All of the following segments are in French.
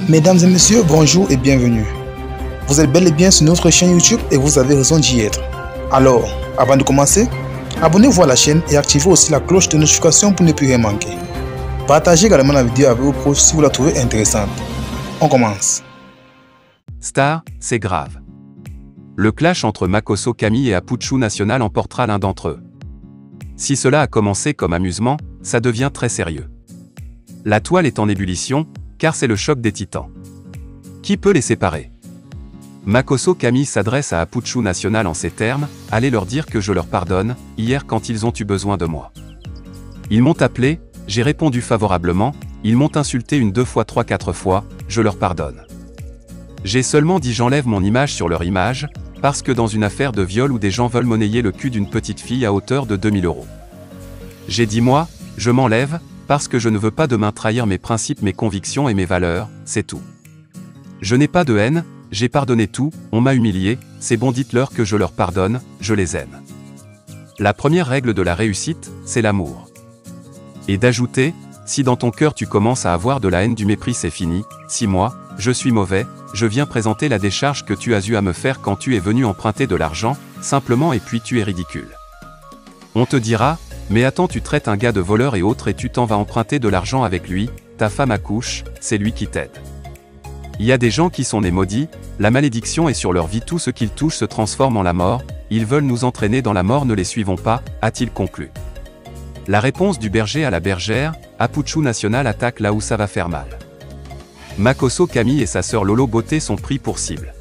Mesdames et messieurs, bonjour et bienvenue. Vous êtes bel et bien sur notre chaîne YouTube et vous avez raison d'y être. Alors, avant de commencer, abonnez-vous à la chaîne et activez aussi la cloche de notification pour ne plus rien manquer. Partagez également la vidéo avec vos proches si vous la trouvez intéressante. On commence. Star, c'est grave. Le clash entre Makosso Kami et Apuchu National emportera l'un d'entre eux. Si cela a commencé comme amusement, ça devient très sérieux. La toile est en ébullition, car c'est le choc des titans. Qui peut les séparer? Makosso Kami s'adresse à Apuchu National en ces termes: « Allez leur dire que je leur pardonne, hier quand ils ont eu besoin de moi. Ils m'ont appelé, j'ai répondu favorablement, ils m'ont insulté 1, 2 fois, 3, 4 fois, je leur pardonne. J'ai seulement dit j'enlève mon image sur leur image, parce que dans une affaire de viol où des gens veulent monnayer le cul d'une petite fille à hauteur de 2000 €. J'ai dit moi, je m'enlève, parce que je ne veux pas demain trahir mes principes, mes convictions et mes valeurs, c'est tout. Je n'ai pas de haine, j'ai pardonné tout, on m'a humilié, c'est bon, dites-leur que je leur pardonne, je les aime. La première règle de la réussite, c'est l'amour. » Et d'ajouter: « Si dans ton cœur tu commences à avoir de la haine, du mépris, c'est fini, si moi, je suis mauvais, je viens présenter la décharge que tu as eu à me faire quand tu es venu emprunter de l'argent, simplement, et puis tu es ridicule. On te dira: mais attends, tu traites un gars de voleur et autres et tu t'en vas emprunter de l'argent avec lui, ta femme accouche, c'est lui qui t'aide. Il y a des gens qui sont nés maudits, la malédiction est sur leur vie, tout ce qu'ils touchent se transforme en la mort, ils veulent nous entraîner dans la mort, ne les suivons pas, a-t-il conclu. » La réponse du berger à la bergère: Apuchu National attaque là où ça va faire mal. Makosso Kami et sa sœur Lolo Beauté sont pris pour cible.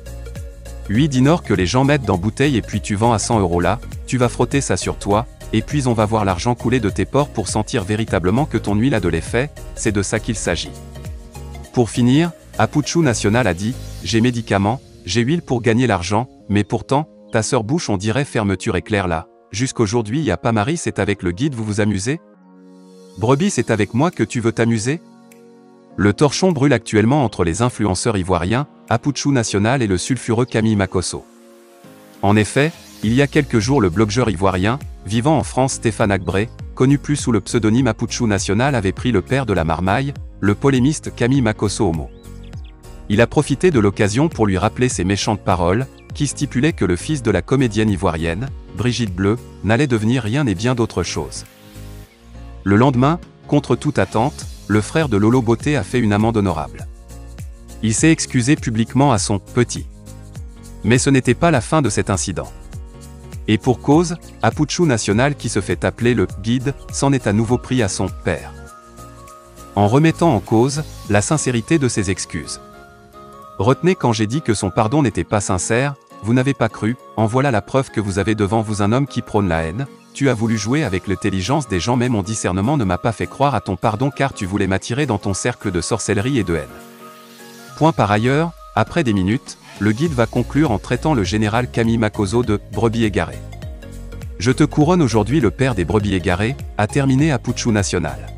8 dinars que les gens mettent dans bouteille et puis tu vends à 100 € là, tu vas frotter ça sur toi, et puis on va voir l'argent couler de tes pores pour sentir véritablement que ton huile a de l'effet, c'est de ça qu'il s'agit. Pour finir, Apuchu National a dit: j'ai médicaments, j'ai huile pour gagner l'argent, mais pourtant, ta sœur bouche on dirait fermeture éclair là, jusqu'aujourd'hui y a pas Marie, c'est avec le guide vous vous amusez? Brebis, c'est avec moi que tu veux t'amuser? Le torchon brûle actuellement entre les influenceurs ivoiriens, Apuchu National et le sulfureux Kami Makosso. En effet, il y a quelques jours le blogueur ivoirien, vivant en France, Stéphane Agbré, connu plus sous le pseudonyme Apuchu National, avait pris le père de la marmaille, le polémiste Kami Makosso au mot. Il a profité de l'occasion pour lui rappeler ses méchantes paroles, qui stipulaient que le fils de la comédienne ivoirienne, Brigitte Bleu, n'allait devenir rien et bien d'autre chose. Le lendemain, contre toute attente, le frère de Lolo Beauté a fait une amende honorable. Il s'est excusé publiquement à son petit. Mais ce n'était pas la fin de cet incident. Et pour cause, Apuchu National, qui se fait appeler le guide, s'en est à nouveau pris à son père, en remettant en cause la sincérité de ses excuses. Retenez, quand j'ai dit que son pardon n'était pas sincère, vous n'avez pas cru, en voilà la preuve que vous avez devant vous un homme qui prône la haine. Tu as voulu jouer avec l'intelligence des gens, mais mon discernement ne m'a pas fait croire à ton pardon, car tu voulais m'attirer dans ton cercle de sorcellerie et de haine. Point. Par ailleurs, après des minutes, le guide va conclure en traitant le général Kami Makosso de « brebis égaré ». Je te couronne aujourd'hui le père des brebis égarés, a terminé Apuchu National.